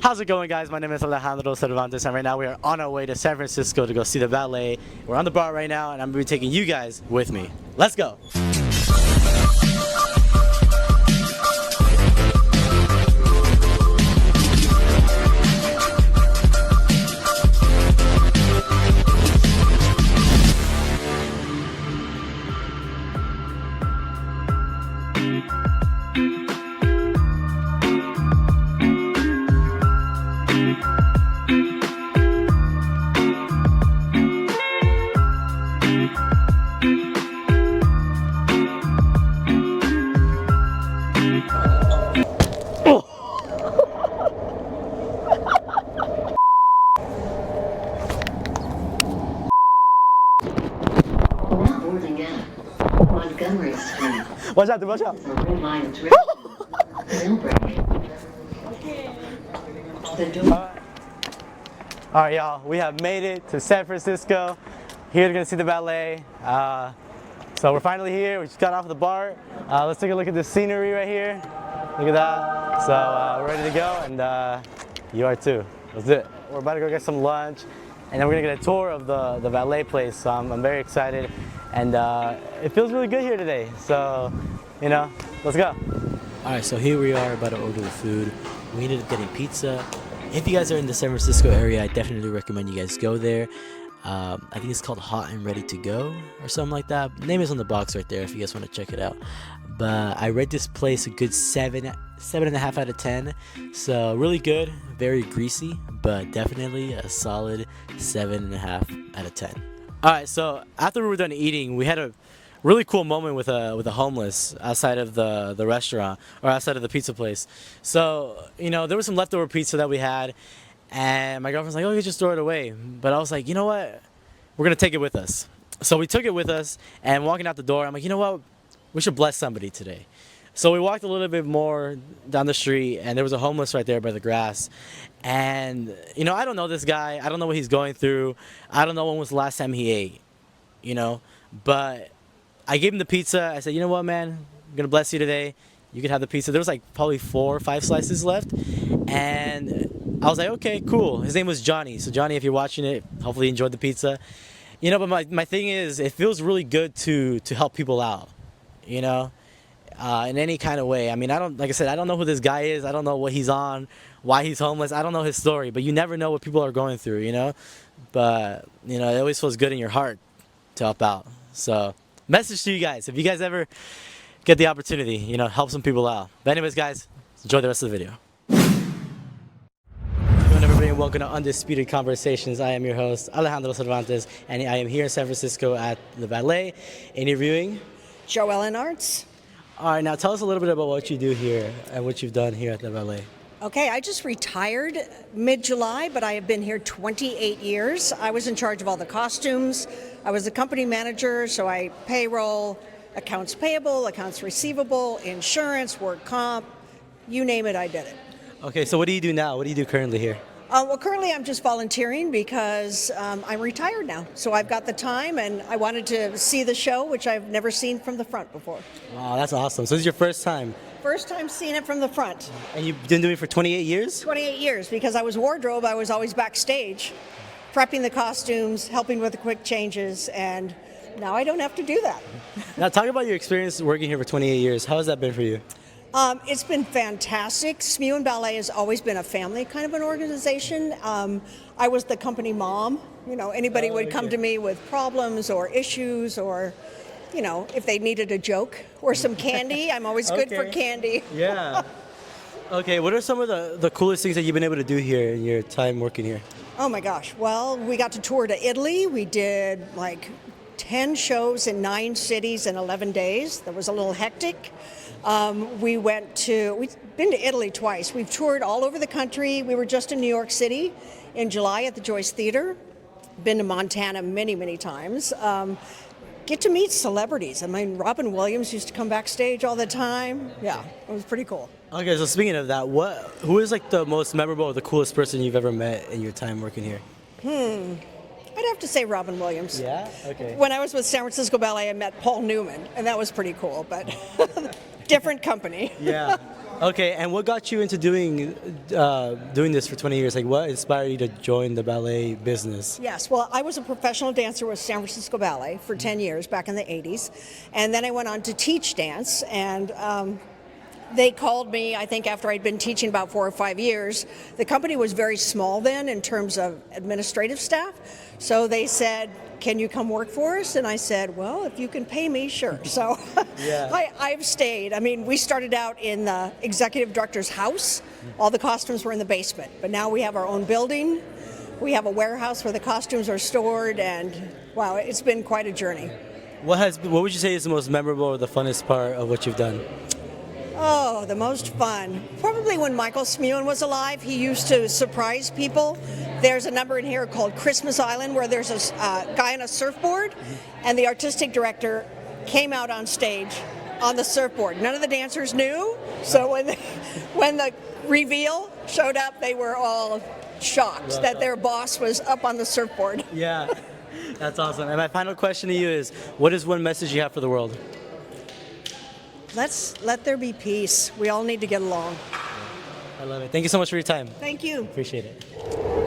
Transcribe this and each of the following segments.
How's it going, guys? My name is Alejandro Cervantes, and right now we are on our way to San Francisco to go see the ballet. We're on the bar right now, and I'm going to be taking you guys with me. Let's go! Montgomery Street. Watch out, dude, watch out. The red line direction. The door. Alright, y'all, we have made it to San Francisco. Here to see the ballet. So we're finally here. We just got off the bar. Let's take a look at the scenery right here. Look at that. So we're ready to go, and you are too. Let's do it. We're about to go get some lunch, and then we're gonna get a tour of the ballet place. So I'm very excited, and it feels really good here today. So, you know, let's go. All right, so here we are about to order the food. We ended up getting pizza. If you guys are in the San Francisco area, I definitely recommend you guys go there. I think it's called Hot and Ready to Go or something like that. The name is on the box right there if you guys want to check it out. But I rate this place a good 7.5 out of 10. So really good, very greasy, but definitely a solid 7.5 out of 10. All right, so after we were done eating, we had a really cool moment with a homeless outside of the restaurant, or outside of the pizza place. So, you know, there was some leftover pizza that we had, and my girlfriend's like, oh, you just throw it away. But I was like, you know what? We're going to take it with us. So we took it with us, and walking out the door, I'm like, you know what? We should bless somebody today. So we walked a little bit more down the street, and there was a homeless right there by the grass. And, you know, I don't know this guy. I don't know what he's going through. I don't know when was the last time he ate, you know. But I gave him the pizza. I said, you know what, man? I'm going to bless you today. You can have the pizza. There was like probably 4 or 5 slices left. And I was like, okay, cool. His name was Johnny. So, Johnny, if you're watching it, hopefully you enjoyed the pizza. You know, but my thing is, it feels really good to help people out, you know, in any kind of way. I mean, like I said, I don't know who this guy is. I don't know what he's on, why he's homeless. I don't know his story, but you never know what people are going through, you know. But, you know, it always feels good in your heart to help out. So, message to you guys, if you guys ever get the opportunity, you know, help some people out. But anyways, guys, enjoy the rest of the video. Hello everybody, and welcome to Undisputed Conversations. I am your host, Alejandro Cervantes, and I am here in San Francisco at the ballet interviewing Joellen Arts. All right, now tell us a little bit about what you do here and what you've done here at the ballet. Okay, I just retired mid-July, but I have been here 28 years. I was in charge of all the costumes. I was the company manager, so I payroll, accounts payable, accounts receivable, insurance, work comp, you name it, I did it. Okay, so what do you do now? What do you do currently here? Well, currently I'm just volunteering because I'm retired now. So I've got the time, and I wanted to see the show, which I've never seen from the front before. Wow, that's awesome. So this is your first time? First time seeing it from the front. And you've been doing it for 28 years? 28 years, because I was wardrobe, I was always backstage, prepping the costumes, helping with the quick changes, and now I don't have to do that. Now talk about your experience working here for 28 years. How has that been for you? It's been fantastic. Smuin Ballet has always been a family kind of an organization. I was the company mom. You know, anybody would come to me with problems or issues, or, you know, if they needed a joke or some candy. I'm always good for candy. Yeah. Okay, what are some of the coolest things that you've been able to do here in your time working here? Oh my gosh. Well, we got to tour to Italy. We did like 10 shows in 9 cities in 11 days. That was a little hectic. We've been to Italy twice. We've toured all over the country. We were just in New York City in July at the Joyce Theater. Been to Montana many, many times. Get to meet celebrities. I mean, Robin Williams used to come backstage all the time. Yeah, it was pretty cool. Okay, so speaking of that, who is like the most memorable or the coolest person you've ever met in your time working here? I'd have to say Robin Williams. Yeah? Okay. When I was with San Francisco Ballet, I met Paul Newman, and that was pretty cool, but different company. Yeah. Okay, and what got you into doing this for 20 years? Like, what inspired you to join the ballet business? Yes, well, I was a professional dancer with San Francisco Ballet for 10 years back in the 80s. And then I went on to teach dance. And they called me, I think, after I'd been teaching about 4 or 5 years. The company was very small then in terms of administrative staff. So they said, can you come work for us? And I said, well, if you can pay me, sure. So Yeah. I've stayed. I mean, we started out in the executive director's house. All the costumes were in the basement. But now we have our own building. We have a warehouse where the costumes are stored. And wow, it's been quite a journey. What would you say is the most memorable or the funnest part of what you've done? Oh, the most fun. Probably when Michael Smuin was alive, he used to surprise people. There's a number in here called Christmas Island where there's a guy on a surfboard, and the artistic director came out on stage on the surfboard. None of the dancers knew, so when the reveal showed up, they were all shocked that their boss was up on the surfboard. Yeah, that's awesome. And my final question to you is, what is one message you have for the world? Let there be peace. We all need to get along. I love it. Thank you so much for your time. Thank you. Appreciate it.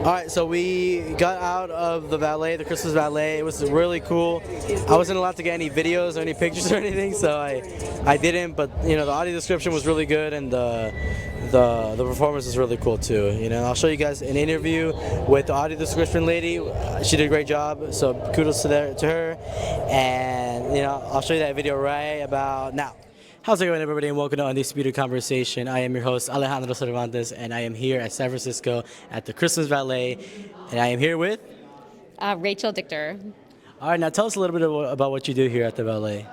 All right, so we got out of the ballet, the Christmas ballet. It was really cool. I wasn't allowed to get any videos or any pictures or anything, so I didn't. But you know, the audio description was really good, and the performance was really cool too. You know, I'll show you guys an interview with the audio description lady. She did a great job, so kudos to her. And you know, I'll show you that video right about now. How's it going, everybody, and welcome to Undisputed Conversation. I am your host, Alejandro Cervantes, and I am here at San Francisco at the Christmas Ballet, and I am here with... Rachel Dichter. All right, now tell us a little bit about what you do here at the ballet.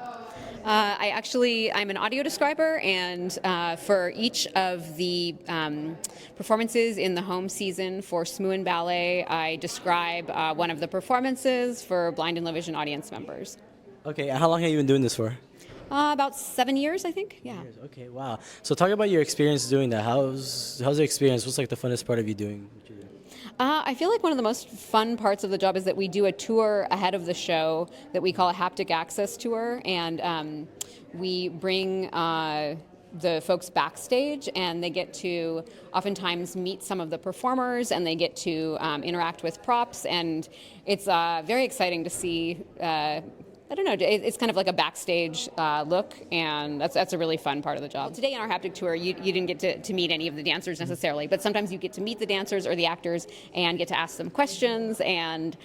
I'm an audio describer, and for each of the performances in the home season for Smuin Ballet, I describe one of the performances for blind and low vision audience members. Okay, and how long have you been doing this for? About 7 years, I think. Yeah. Okay, wow. So talk about your experience doing that. How's the experience? What's like the funnest part of you doing what you do? I feel like one of the most fun parts of the job is that we do a tour ahead of the show that we call a haptic access tour, and we bring the folks backstage, and they get to oftentimes meet some of the performers, and they get to interact with props, and it's very exciting to see. I don't know, it's kind of like a backstage look, and that's a really fun part of the job. Today in our haptic tour, you didn't get to meet any of the dancers necessarily, but sometimes you get to meet the dancers or the actors and get to ask them questions, and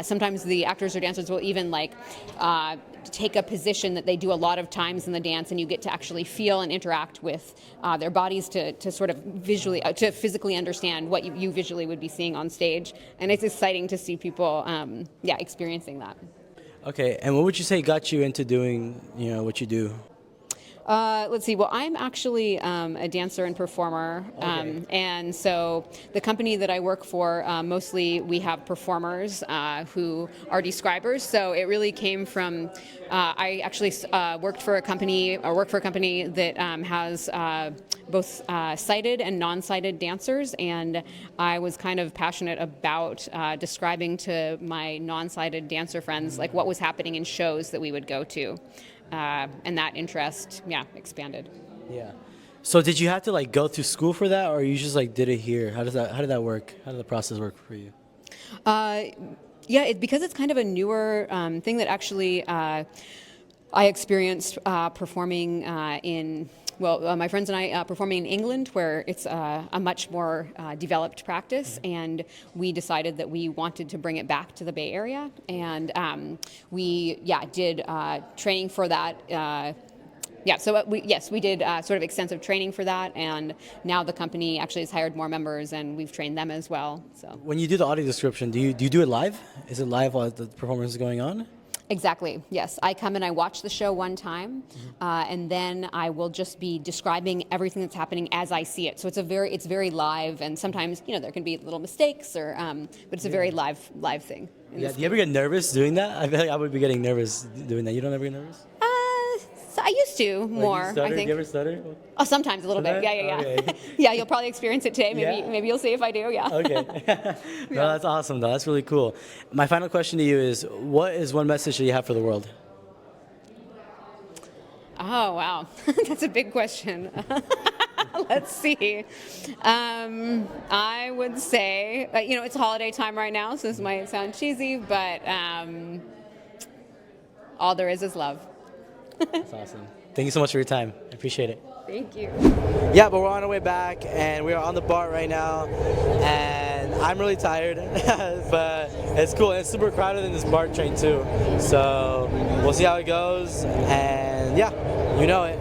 sometimes the actors or dancers will even take a position that they do a lot of times in the dance, and you get to actually feel and interact with their bodies to sort of visually, to physically understand what you visually would be seeing on stage, and it's exciting to see people, experiencing that. Okay, and what would you say got you into doing, what you do? Let's see. Well, I'm actually a dancer and performer, and so the company that I work for, mostly we have performers who are describers. So it really came from. I actually work for a company that has both sighted and non-sighted dancers, and I was kind of passionate about describing to my non-sighted dancer friends like what was happening in shows that we would go to. And that interest, expanded. Yeah. So did you have to go through school for that, or you just did it here? How did that work? How did the process work for you? Because it's kind of a newer thing that actually I experienced performing in. Well, my friends and I performing in England, where it's a much more developed practice, and we decided that we wanted to bring it back to the Bay Area, and we did training for that. We did sort of extensive training for that, and now the company actually has hired more members, and we've trained them as well. So when you do the audio description, do you do it live? Is it live while the performance is going on? Exactly, yes. I come and I watch the show one time, and then I will just be describing everything that's happening as I see it. So it's very live, and sometimes there can be little mistakes, but it's a very live thing. Yeah. Do you ever get nervous doing that? I feel like I would be getting nervous doing that. You don't ever get nervous? So I used to more. You stutter? I think. Do you ever stutter? Oh, sometimes a little bit. Yeah. Okay. Yeah, you'll probably experience it today. Maybe you'll see if I do. Yeah. Okay. No, that's awesome though. That's really cool. My final question to you is: what is one message that you have for the world? Oh wow, that's a big question. Let's see. I would say, it's holiday time right now, so this might sound cheesy, but all there is love. That's awesome. Thank you so much for your time. I appreciate it. Thank you. Yeah, but we're on our way back, and we are on the BART right now, and I'm really tired, but it's cool. And it's super crowded in this BART train too, so we'll see how it goes, and yeah, you know it.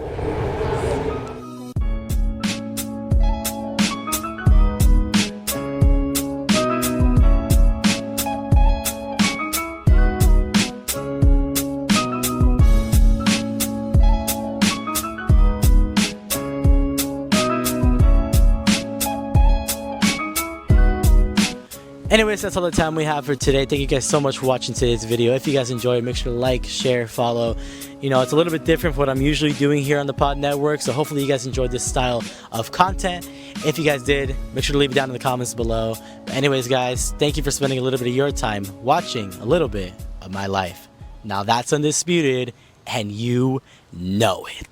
Anyways, that's all the time we have for today. Thank you guys so much for watching today's video. If you guys enjoyed, make sure to like, share, follow. It's a little bit different from what I'm usually doing here on the Pod Network, so hopefully you guys enjoyed this style of content. If you guys did, make sure to leave it down in the comments below. But anyways, guys, thank you for spending a little bit of your time watching a little bit of my life. Now that's undisputed, and you know it.